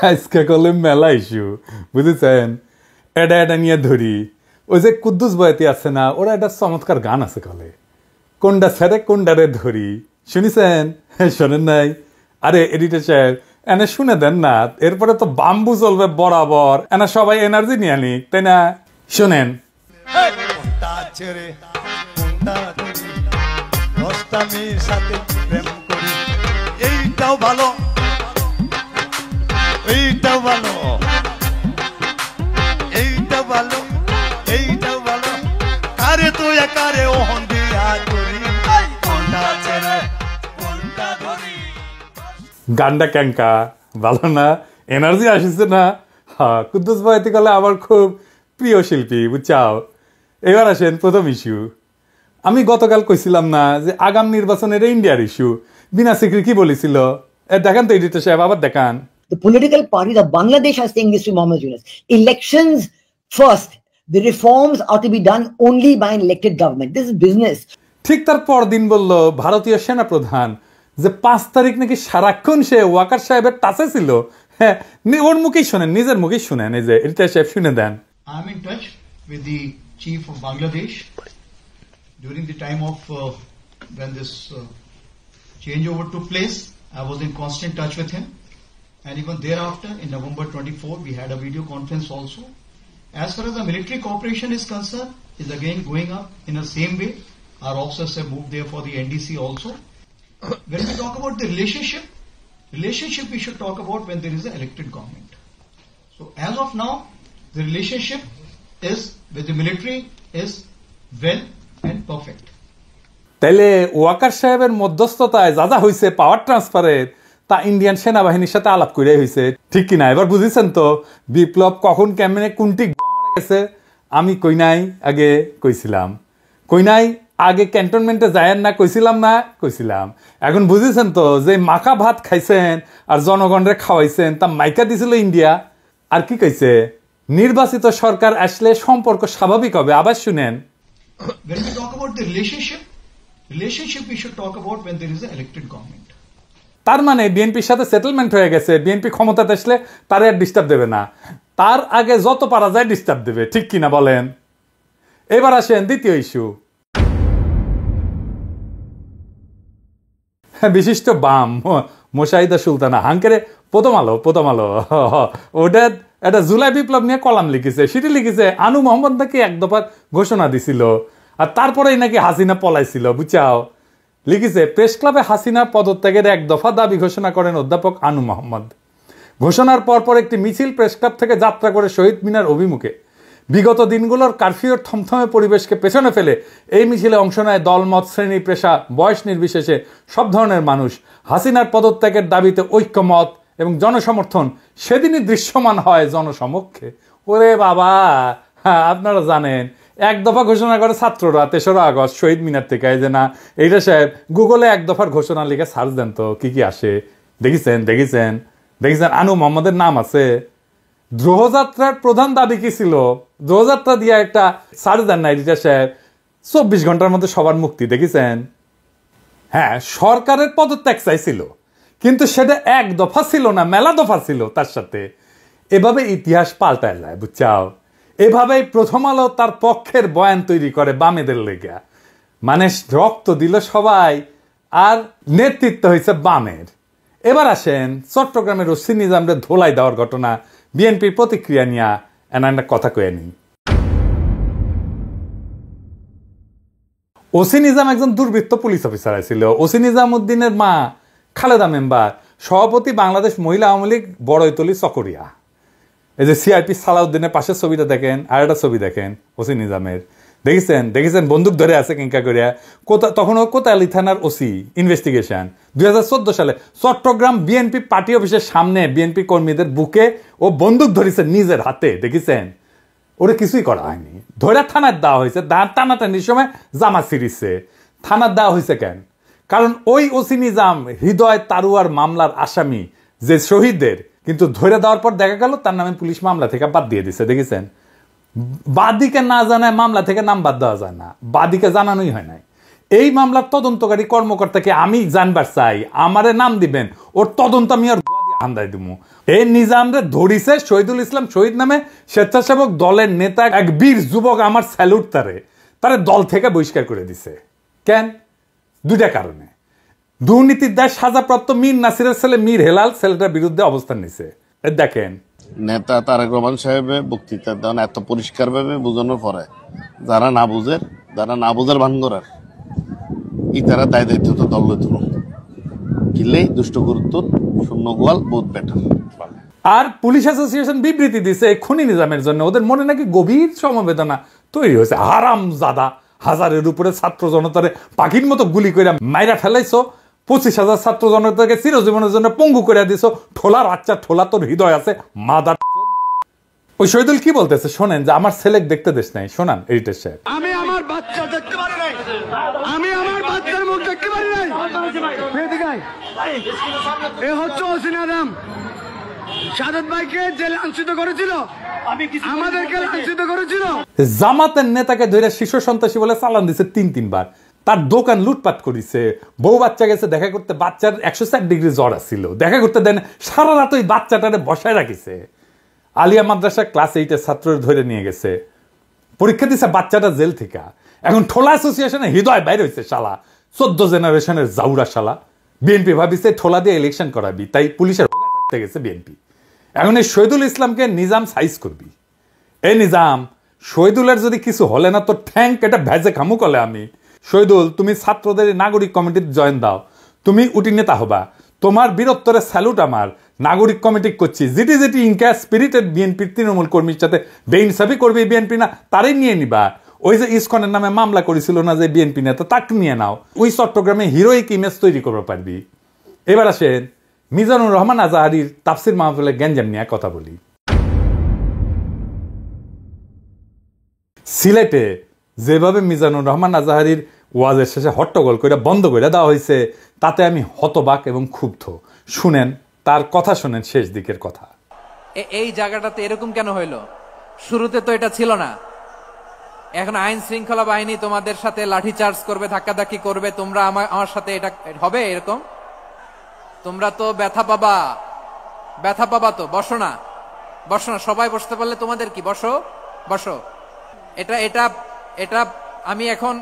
আজকে করলে মেলা ইস্যু বুঝেছেন এটা এটা নিয়ে ধরি ওই যে কুদ্দুস বয়াতি আছে না ওরা একটা চমৎকার গান আছে কলে কোনটা ছেড়ে কোনটারে ধরি শুনিছেন শোনেন নাই আরে এডিটর সাহেব এনে শুনে দেন না এরপরে তো বাম্বু চলবে বরাবর এনা সবাই এনার্জি নিয়ে নিক তাই না শোনেন এইটাও ভালো এইটাও ভালো এইটাও ভালো এইটাও ভালো কারে তুই কারে ওহন দিয়া করি কোনটা ছেড়ে কোনটা ধরি গানটা ক্যাঙ্কা ভালো না এনার্জি আসিছে না হ্যাঁ কুদ্দুস বয়াতি কলে আমার খুব প্রিয় শিল্পী বুঝছাও এবার আসেন প্রথম ইস্যু আমি গতকাল কইছিলাম না যে আগাম নির্বাচনের ইন্ডিয়ার ইস্যু বিনা সিকরি কি বলেছিল দেখান তো এডিটর সাহেব আবার দেখান The political parties of Bangladesh are saying this to Mohammed Yunus. Elections first. The reforms are to be done only by an elected government. This is business. ঠিক তার পরদিন বলল ভারতীয় সেনা প্রধান যে 5 তারিখ নাকি সারাক্ষণ সে ওয়াকার সাহেবের টাচে ছিল হ্যাঁ ওর মুখেই শুনেন নিজের মুখেই শুনেন এই যে এডিটর সাহেব শুনে দেন I am in touch with the chief of Bangladesh during the time of when this changeover took place. I was in constant touch with him. And even thereafter, in November 24, we had a video conference also. As far as the military cooperation is concerned, is again going up in the same way. Our officers have moved there for the NDC also. When we talk about the relationship we should talk about when there is an elected government. So as of now, the relationship is with the military is well and perfect. তাইলে ওয়াকার সাহেবের মধ্যস্থতায় যা যা হয়েছে পাওয়ার ট্রান্সফারের তা Indian সেনাবাহিনীর সাথে আলাপ করে হয়েছে ঠিক কিনা এবার বুঝেছেন তো বিপ্লব কখন কেমনে কোনটি গেছে আমি কই নাই আগে কইছিলাম কই নাই আগে ক্যান্টনমেন্টে যায়েন না কইছিলাম না কইছিলাম এখন বুঝেছেন তো যে মাখা ভাত খাইছেন আর জনগণরে খাওয়াইছেন তা মাইকা দিছিল ইন্ডিয়া আর কি কইছে নির্বাচিত সরকার আসলে সম্পর্ক স্বাভাবিক হবে আবার শুনেন When we talk about the relationship we should talk about when there is an elected government. তার মানে বিএনপির সাথে সেটেলমেন্ট হয়ে গেছে বিএনপি ক্ষমতাতে আসলে তার আর ডিস্টার্ব দেবে না তার আগে যত পারা যায় ডিস্টার্ব দেবে ঠিক কিনা বলেন এবার আসেন দ্বিতীয় ইস্যু বিশিষ্ট বাম মোশাহিদা সুলতানা হাঙ্কেরে প্রথম আলো ওটা একটা জুলাই বিপ্লব নিয়ে কলাম লিখেছে সেটি লিখেছে আনু মোহাম্মদ নাকি এক দফার ঘোষণা দিছিল আর তারপরেই নাকি হাসিনা পলাইছিল বুঝাও লিখেছে প্রেস ক্লাবে হাসিনার পদত্যাগের এক দফা দাবি ঘোষণা করেন অধ্যাপক আনু মোহাম্মদ ঘোষণার পরপর একটি মিছিল প্রেস ক্লাব থেকে যাত্রা করে শহীদ মিনার অভিমুখে বিগত দিনগুলোর কারফিউর থমথমে পরিবেশকে পেছনে ফেলে এই মিছিলে অংশ নেয় দলমত শ্রেণী পেশা বয়স নির্বিশেষে সব ধরনের মানুষ হাসিনার পদত্যাগের দাবিতে ঐক্যমত এবং জনসমর্থন সেদিনই দৃশ্যমান হয় জনসমক্ষে ওরে বাবা হ্যাঁ আপনারা জানেন এক দফা ঘোষণা করে ছাত্ররা 3রা আগস্ট শহীদ মিনার থেকে এই যে না এইটা সাহেব গুগলে এক দফার ঘোষণা লিখে সার্চ দেন তো কি আসে দেখেছেন আনু মোহাম্মদের নাম আছে দ্রোহযাত্রার প্রধান দাবি কি ছিল দ্রোহযাত্রা দিয়ে একটা সার্চ দেন না এইটা সাহেব 24 ঘন্টার মধ্যে সবার মুক্তি দেখেছেন হ্যাঁ সরকারের পদত্যাগ চাইছিল কিন্তু সেটা এক দফা ছিল না মেলা দফা ছিল তার সাথে এভাবে ইতিহাস পাল্টায় যায় বুঝছাও এভাবেই প্রথম আলো তার পক্ষের বয়ান তৈরি করে বামেদের লেগা মানে রক্ত দিল সবাই আর নেতৃত্ব হয়েছে বামের এবার আসেন চট্টগ্রামের ওসি নিজামরে ধোলাই দেওয়ার ঘটনা বিএনপির প্রতিক্রিয়া নিয়ে একটা কথা কয়ে নি ওসি নিজাম একজন দুর্বৃত্ত পুলিশ অফিসার ছিল ওসি নিজামউদ্দিনের মা খালেদা মেম্বার সভাপতি বাংলাদেশ মহিলা আওয়ামী লীগ বড়ইতলি চকরিয়া এই যে সিআরপি সালাউদ্দিনের পাশের ছবিটা দেখেন আর একটা ছবি দেখেন ওসি নিজামের দেখেছেন বন্দুক ধরে আছে কিংকা করিয়া তখনও কোতোয়ালি থানার ওসি ইনভেস্টিগেশন 2014 সালে চট্টগ্রাম বিএনপি পার্টি অফিসের সামনে বিএনপি কর্মীদের বুকে ও বন্দুক ধরেছে নিজের হাতে দেখেছেন ওরা কিছুই করা হয়নি ধরে থানার দেওয়া হয়েছে টানাটানির সময় জামা ছিঁড়িছে থানার দেওয়া হয়েছে কেন কারণ ওই ওসি নিজাম হৃদয় তারুয়ার মামলার আসামি যে শহীদদের কিন্তু ধরে দেওয়ার পর দেখা গেল তার নামে পুলিশ মামলা থেকে বাদ দিয়ে দিছে দেখেছেন বাদীকে না জানায় মামলা থেকে নাম বাদ দেওয়া যায় না বাদীকে জানানোই হয় নাই এই মামলার তদন্তকারী কর্মকর্তাকে আমি জানবার চাই আমারে নাম দিবেন ওর তদন্ত আমি আর আন্দাই দিমু। এই নিজামরে ধরিছে শহীদুল ইসলাম শহীদ নামে স্বেচ্ছাসেবক দলের নেতা এক বীর যুবক, আমার স্যালুট তারে দল থেকে বহিষ্কার করে দিছে। কেন? দুইটা কারণে। দুর্নীতির দায় সাজাপ্রাপ্ত মীর নাসিরের ছেলে মীর হেলাল ছেলেটার বিরুদ্ধে অবস্থান নিছে। দেখেন নেতা তারেক রহমান সাহেবের বক্তৃতা দেন এত পরিষ্কার ভাবে বোঝানোর পরে যারা না বুঝের ভান করার ইতারা দায় দায়িত্ব তো দল লইত কিনলেই দুষ্ট গুরুত্ব শূন্য গোয়াল বহুত বেটার। আর পুলিশ অ্যাসোসিয়েশন বিবৃতি দিছে খুনি নিজামের জন্য ওদের মনে নাকি গভীর সমবেদনা তৈরি হয়েছে। হারাম জাদা, হাজারের উপরে ছাত্র জনতারে পাখির মতো গুলি করে মাইরা ফেলাইছো, 25,000 ছাত্র জনতাকে চিরজীবনের জন্য পঙ্গু করে দিছো। ঠোলার আচ্ছা ঠোলা তোর হৃদয় আছে মাদার। ওই শহীদুল কি বলতেছে শোনেন, যে আমার ছেলে দেখতে দেশ নাই। শোনান এডিটর সাহেব। আমি আমার বাচ্চা দেখতে পারি নাই, আমি আমার বাচ্চার মুখ দেখতে পারি নাই। এ হচ্ছে হোসেন আদম, সাদত ভাইকে যে লাঞ্ছিত করেছিল, আমাদেরকে লাঞ্ছিত করেছিল। জামাতের নেতাকে ধরে শিশু সন্ত্রাসী বলে চালান দিছে 3-3 বার। তার দোকান লুটপাট করেছে। বউ বাচ্চা গেছে দেখা করতে, বাচ্চার 104 ডিগ্রি জ্বর আসছিল, দেখা করতে দেন সারা রাত ওই বাচ্চাটারে বসায় রাখিছে। আলিয়া মাদ্রাসা ক্লাস 8-এর ছাত্রের ধরে নিয়ে গেছে, পরীক্ষা দিছে বাচ্চাটা জেল থেকে। এখন ঠোলা অ্যাসোসিয়েশনে হৃদয় বাইরে হয়েছে শালা, 14 জেনারেশনের জাউরা শালা। বিএনপি ভাবিছে ঠোলা দিয়ে ইলেকশন করাবি, তাই পুলিশের গেছে বিএনপি। এখন এই শহীদুল ইসলামকে নিজাম সাইজ করবি। এই নিজাম, শহীদুলের যদি কিছু হলে না তো ঠ্যাঙ্ক এটা ভেজে খামু কলে আমি। শহীদুল, তুমি ছাত্রদের নাগরিক কমিটির জয়েন দাও, তুমি উটি নেতা হবা। তোমার বীরত্বরে স্যালুট আমার। নাগরিক কমিটি করছি, যেটি ইনকা স্পিরিটেড বিএনপির তৃণমূল কর্মীর সাথে বেইনসাফি করবে বিএনপি না তারই নিয়ে নিবা। ওই যে ইসকনের নামে মামলা করেছিল না যে বিএনপি নেতা, তাকে নিয়ে নাও। ওই চট্টগ্রামে হিরোইক ইমেজ তৈরি করতে পারবি। এবার আসেন মিজানুর রহমান আজাহারির তাফসির মাহফিলে গ্যাঞ্জাম নিয়ে কথা বলি। সিলেটে যেভাবে মিজানুর রহমান আজাহারির ওয়াজের শেষে হট্টগোল করে বন্ধ করে দেওয়া হয়েছে, তাতে আমি হতবাক এবং ক্ষুব্ধ। শুনেন তার কথা, শুনেন শেষ দিকের কথা। এই জায়গাটাতে এরকম কেন হইল? শুরুতে তো এটা ছিল না। এখন আইন শৃঙ্খলা বাহিনী তোমাদের সাথে লাঠি চার্জ করবে, ধাক্কাধাক্কি করবে, তোমরা আমার সাথে এটা হবে এরকম? তোমরা তো ব্যথা পাবা তো। বসো না, সবাই বসতে পারলে তোমাদের কি? বসো। এটা আমি এখন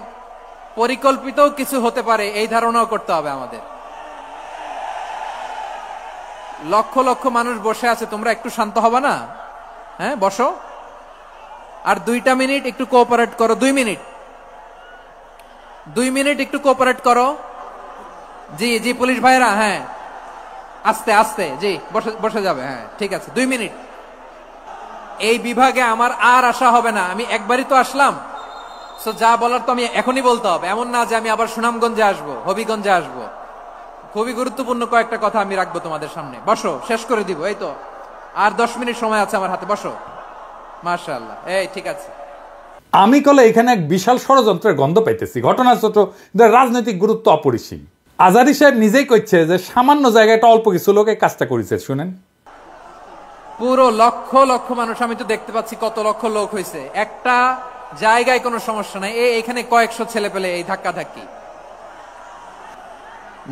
পরিকল্পিত কিছু হতে পারে এই ধারণাও করতে হবে আমাদের। লক্ষ লক্ষ মানুষ বসে আছে, তোমরা একটু শান্ত হবে না? হ্যাঁ, বসো। আর 2 মিনিট একটু কোঅপারেট করো। 2 মিনিট একটু কোঅপারেট করো। জি পুলিশ ভাইরা, হ্যাঁ আস্তে জি বসে যাবে। হ্যাঁ ঠিক আছে, 2 মিনিট। এই বিভাগে আমার আর আসা হবে না, আমি একবারই তো আসলাম। সো যা বলার তো আমি এখনই বলতে হবে, এমন না যে আমি আবার সুনামগঞ্জে আসবো, হবিগঞ্জে আসবো। খুবই গুরুত্বপূর্ণ কয়েকটা কথা আমি রাখবো তোমাদের সামনে। বসো, শেষ করে দিব। এই তো আর 10 মিনিট সময় আছে আমার হাতে। বসো। মাশাআল্লাহ, এই ঠিক আছে। আমি কলে এখানে এক বিশাল ষড়যন্ত্রের গন্ধ পাইতেছি। ঘটনাচক্র রাজনৈতিক গুরুত্ব অপরিসীম। আজারি সাহেব নিজেই কইছে যে সামান্য জায়গায় একটা অল্প কিছু লোক এই কাজটা করেছে। শুনেন, পুরো লক্ষ লক্ষ মানুষ, আমি তো দেখতে পাচ্ছি কত লক্ষ লোক হয়েছে। একটা জায়গায় কোনো সমস্যা নাই, এখানে কয়েকশো ছেলে পেলে এই ধাক্কাধাক্কি।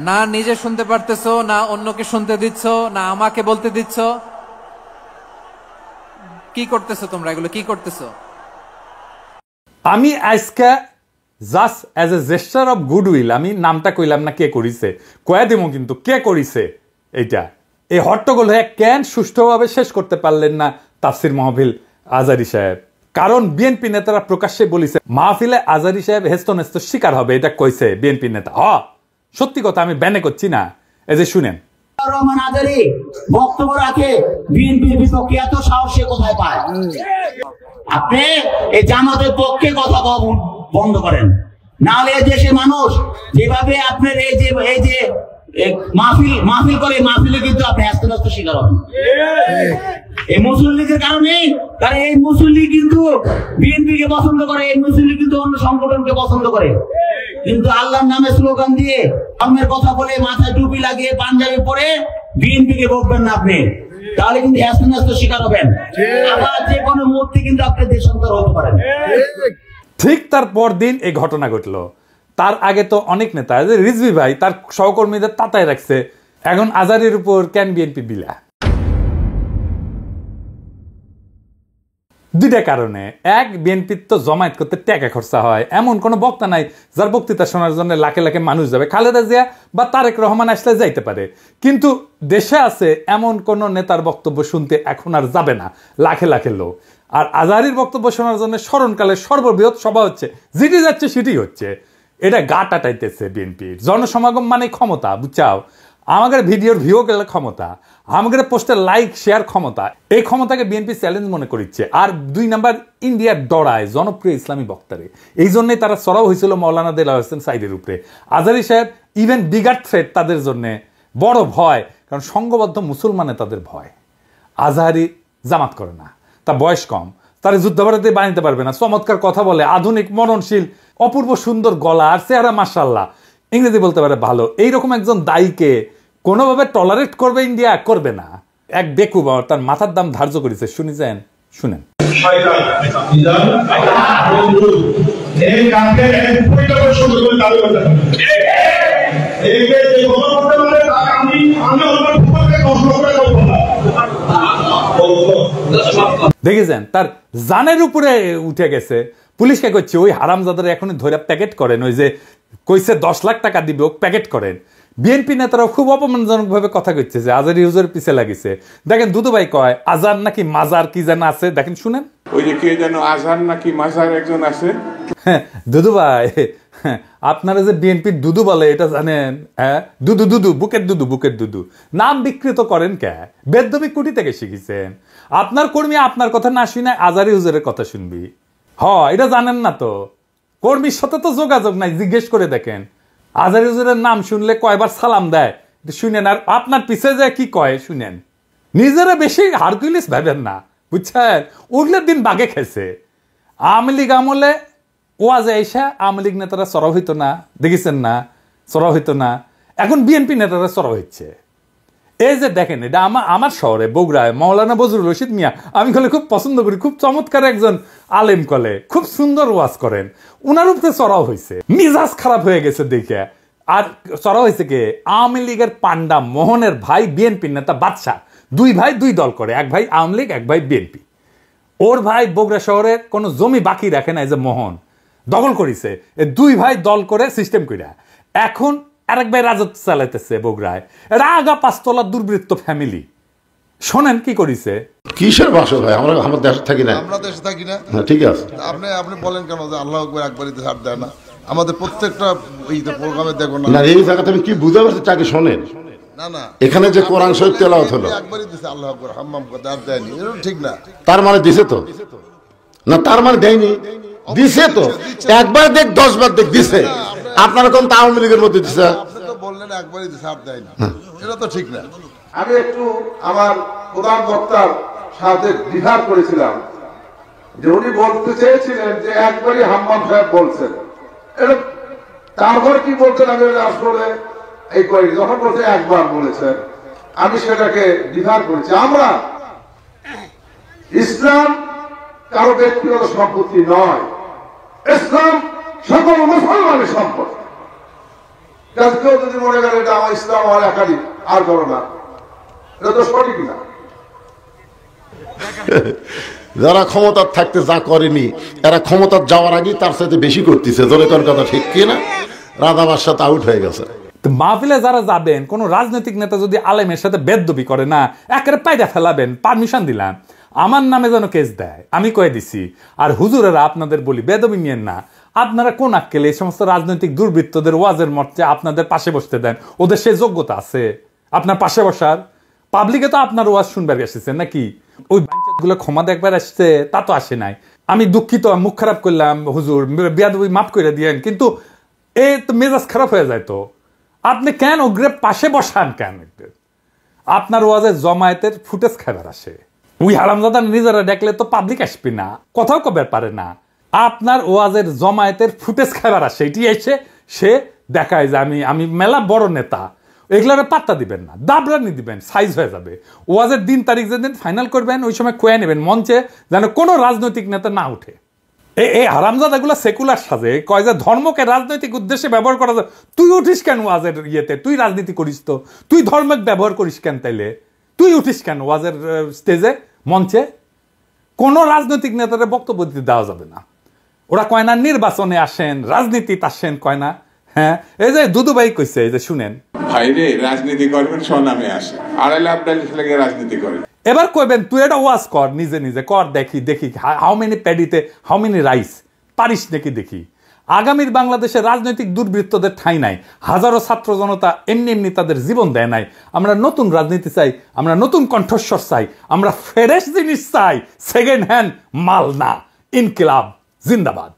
না নিজে শুনতে পারতেছো, না অন্যকে শুনতে দিচ্ছ, না আমাকে বলতে দিচ্ছ। কি করতেছো তোমরা? এগুলো কি করতেছো? আমি আজকে just as a gesture of goodwill, আমি নামটা কইলাম না কে করিছে, কয়া দেবো কিন্তু কে করিছে। এইটা এই হট্টগোল হয়ে কেন সুষ্ঠুভাবে শেষ করতে পারলেন না তাফসির মাহফিল আজারি সাহেব? কারণ বিএনপি নেতারা প্রকাশ্যে বলিছে মাহফিলে আজারি সাহেব হেস্তনেস্ত শিকার হবে, এটা কইছে বিএনপি নেতা। সত্যি কথা, আমি ব্যানে করছি না। এই যে শুনেন, রহমান আজারি বক্তব্য রাখে বিএনপির বিপক্ষে, এত সাহস সে কোথায় পায়? আপনি এই জামাতের পক্ষে কথা বন্ধ করেন, নাহলে দেশের মানুষ যেভাবে আপনার এই যে মাহফিল করে, মাহফিলে কিন্তু আপনি হ্যাস্ত শিকার হবেন এই মুসল্লিদের কারণে। কারণ এই মুসল্লি কিন্তু বিএনপিকে পছন্দ করে, এই মুসল্লি কিন্তু অন্য সংগঠনকে পছন্দ করে। কিন্তু আল্লাহর নামে স্লোগান দিয়ে, ধর্মের কথা বলে, মাথায় টুপি লাগিয়ে, পাঞ্জাবি পরে বিএনপিকে বকবেন না আপনি, তাহলে কিন্তু হ্যাস্ত শিকার হবেন। আবার যে কোনো মুহূর্তে কিন্তু আপনি দেশান্তর হতে পারেন। ঠিক তার পর দিন এই ঘটনা ঘটলো। তার আগে তো অনেক নেতা, রিজভী ভাই তার সহকর্মীদের তাতায় রাখছে এখন আজারের উপর কেন বিএনপি বিলা? দুইটা কারণে। এক, বিএনপির তো জমায়েত করতে টাকা খরচা হয়, এমন কোনো বক্তা নাই যার বক্তৃতা শোনার জন্য লাখে লাখে মানুষ যাবে। খালেদা জিয়া বা তারেক রহমান আসলে যাইতে পারে, কিন্তু দেশে আছে এমন কোন নেতার বক্তব্য শুনতে এখন আর যাবে না লাখে লাখে লোক। আর আজহারীর বক্তব্য শোনার জন্য স্মরণকালের সর্ববৃহৎ সভা হচ্ছে, যেটি যাচ্ছে সেটি হচ্ছে। এটা গা টাটাইতেছে বিএনপির। জনসমাগম মানে ক্ষমতা, বুঝছাও? আমাদের ভিডিওর ভিউ গেলে ক্ষমতা, আমাদের পোস্টের লাইক শেয়ার ক্ষমতা, এই ক্ষমতাকে বিএনপি চ্যালেঞ্জ মনে করছে। আর 2 নাম্বার, ইন্ডিয়ার ডরায় জনপ্রিয় ইসলামী বক্তারে, এই জন্যই তারা চড়াও হয়েছিল মৌলানা দেলাওয়ার হোসেন সাইদের উপরে। আজহারী সাহেব ইভেন বিগার থ্রেট তাদের জন্য, বড় ভয়, কারণ সংঘবদ্ধ মুসলমানে তাদের ভয়। আজহারী জামাত করে না, তার বয়স কম, তারা যুদ্ধাপরাধী বানাইতে পারবে না, চমৎকার কথা বলে, আধুনিক, মননশীল, অপূর্ব সুন্দর গলা আর চেহারা মাশাআল্লাহ, ইংরেজি বলতে পারে ভালো। এইরকম একজন দায়ীকে কোনোভাবে টলারেট করবে ইন্ডিয়া? করবে না। এক বেকুব তার মাথার দাম ধার্য করেছে, শুনেছেন? শুনেন। দেখেছেন তার জানের উপরে উঠে গেছে। পুলিশকে করছে ওই হারামজাদারা এখনই ধরে প্যাকেট করেন, ওই যে কইছে 10 লাখ টাকা দিবে, ও প্যাকেট করেন। বিএনপি নেতারাও খুব অপমানজনক ভাবে কথা কইছে যে আজহারী হুজুরের পিছে লাগিছে। দেখেন দুদু ভাই কয় আজহার নাকি মাজার কি যেন আছে, দেখেন শুনেন। ওই যে কে যেন আজহার নাকি মাজার একজন আছে। দুদু ভাই, আপনারা যে বিএনপির দুদু বলে এটা জানেন? হ্যাঁ, দুদু দুদু, বুকের দুদু, বুকের দুদু নাম বিকৃত করেন কে? বেদবি কুটি থেকে শিখেছেন। আপনার কর্মী আপনার কথা না শুনে আজহারী হুজুরের কথা শুনবি? এটা জানেন না তো? কর্মীর সাথে তো যোগাযোগ নাই, জিজ্ঞেস করে দেখেন। আজহারী হুজুরের নাম শুনলে কয়বার সালাম দেয় শুনেন, আর আপনার পিছে যায় কি কয় শুনেন। নিজেরা বেশি হারকুলিস ভাবেন না, বুঝছেন? উঠলে দিন বাগে খেয়েছে। আওয়ামী লীগ আমলে ওয়াজে এসে আওয়ামী লীগ নেতারা চড়াও হইতো না, দেখেছেন না? চড়াও হইতো না। এখন বিএনপি নেতারা চড়াও হচ্ছে। এই যে দেখেন, এটা আমার শহরে বগুড়ায় মৌলানা বজরুল রশিদ মিয়া, আমি কলে খুব পছন্দ করি, খুব চমৎকার একজন আলেম, কলে খুব সুন্দর ওয়াজ করেন, উনার উপরে চড়াও হয়েছে। মিজাজ খারাপ হয়ে গেছে দেখে। আর চড়াও হয়েছে কে? আওয়ামী লীগের পান্ডা মোহনের ভাই বিএনপি নেতা বাদশাহ। 2 ভাই 2 দল করে, এক ভাই আওয়ামী লীগ, এক ভাই বিএনপি। ওর ভাই বগুড়া শহরে কোনো জমি বাকি রাখে না, এই যে মোহন দখল করেছে। 2 ভাই দল করে সিস্টেম কইরা এখন আরেক ভাই রাজত্ব চালাইতেছে বগুড়ায়। রাগা 5 তলার দুর্বৃত্ত ফ্যামিলি। শোনেন কি করিছে। কিসের ভাষা ভাই? আমরা আমার দেশে থাকি না। আমরা দেশে থাকি না। হ্যাঁ, ঠিক আছে। আপনি বলেন কেন যে আল্লাহু আকবার একবারই ছাড় দেয় না? আমাদের প্রত্যেকটা এই প্রোগ্রামে দেখো না। না, এই জায়গাতে আমি কি বুঝতে পারছি তাকে শোনেন। না না, এখানে যে কোরআন শরীফ তেলাওয়াত হলো একবারই দিছে আল্লাহু আকবার, হাম্মাম করতে আর দেয়নি, এটা ঠিক না। তার মানে দিছে তো? না, তার মানে দেয়নি, দিছে তো। একবার দেখ 10 বার দেখ দিছে। আপনারা কোন আওয়ামী লীগের মধ্যে দিছে? আপনি তো বললেন একবারই দিছে আর দেয়নি, এটা তো ঠিক না। আমি একটু আমার প্রধান বক্তার সাথে দ্বিধার করেছিলাম যে উনি বলতে চেয়েছিলেন যে একবারই হাম্মাম সাহেব বলছেন, এটা তারপর কি বলছেন আমি আসলে এই করি, যখন বলছে একবার বলেছেন আমি সেটাকে দ্বিধার করেছি। আমরা ইসলাম কারো ব্যক্তিগত সম্পত্তি নয়, ইসলাম সকল মুসলমানের সম্পদ। কেউ যদি মনে করে এটা আমার ইসলাম আমার একাধিক আর করো না, এটা তো সঠিক না। যারা ক্ষমতার থাকতে যা করেনি, এরা ক্ষমতার যাওয়ার আগেই তার সাথে বেশি করতেছে। জোরে কোন কথা ঠিক কি না? রাধাবার সাথে আউট হয়ে গেছে। মাহফিলে যারা যাবেন, কোন রাজনৈতিক নেতা যদি আলেমের সাথে বেদবি করে না, একেবারে পায়দা ফেলাবেন, পারমিশন দিলাম, আমার নামে যেন কেস দেয়, আমি কয়ে দিছি। আর হুজুরেরা আপনাদের বলি বেদবি নিয়েন না। আপনারা কোন আক্কেলে এই সমস্ত রাজনৈতিক দুর্বৃত্তদের ওয়াজের মঞ্চে আপনাদের পাশে বসতে দেন? ওদের সেই যোগ্যতা আছে আপনার পাশে বসার? পাবলিকে তো আপনার ওয়াজ শুনবার এসেছেন নাকি? ওই গুলো ক্ষমা দেখবার আসছে, তা তো আসে নাই। আমি দুঃখিত, মুখ খারাপ করলাম, হুজুর বেয়াদবি মাফ করে দিয়েন, কিন্তু এই তো মেজাজ খারাপ হয়ে যায়। তো আপনি কেন ওগ্রে পাশে বসান কেন? আপনার ওয়াজের জমায়েতের ফুটেজ খাবার আসে, ওই হারামজাদা নিজেরা দেখলে তো পাবলিক আসবে না, কথাও কবার পারে না। আপনার ওয়াজের জমায়েতের ফুটেজ খাবার আসে, এটি এসে সে দেখায় যে আমি মেলা বড় নেতা। এগুলোর পাত্তা দিবেন না, দাবরানি দিবেন, সাইজ হয়ে যাবে। ওয়াজের দিন তারিখ যেদিন ফাইনাল করবেন ওই সময় খোয়া নেবেন মঞ্চে, যেন কোনো রাজনৈতিক নেতা না উঠে। এই হারামজাদাগুলো সেকুলার সাজে কয় যে ধর্মকে রাজনৈতিক উদ্দেশ্যে ব্যবহার করা যায়। তুই উঠিস কেন ওয়াজের ইয়েতে? তুই রাজনীতি করিস তো, তুই ধর্মকে ব্যবহার করিস কেন? তাইলে তুই উঠিস কেন ওয়াজের স্টেজে, মঞ্চে? কোনো রাজনৈতিক নেতাদের বক্তব্য দিতে দেওয়া যাবে না। ওরা কয় না নির্বাচনে আসেন, রাজনীতিতে আসেন, কয় না। হ্যাঁ, এই যে দুদু ভাই কইছে, এই যে শুনেন, ভাইরে রাজনীতি করবেন স্বনামে আসে, আড়াইলে আপনার লেগে রাজনীতি করেন। এবার কইবেন তুই এটা ওয়াজ কর, নিজে নিজে কর, দেখি দেখি হাউ মেনি প্যাডিতে হাউ মেনি রাইস, পারিস নাকি দেখি। আগামীর বাংলাদেশে রাজনৈতিক দুর্বৃত্তদের ঠাঁই নাই। হাজারো ছাত্র জনতা এমনি এমনি তাদের জীবন দেয় নাই। আমরা নতুন রাজনীতি চাই, আমরা নতুন কণ্ঠস্বর চাই, আমরা ফ্রেশ জিনিস চাই, সেকেন্ড হ্যান্ড মাল না। ইনকিলাব জিন্দাবাদ।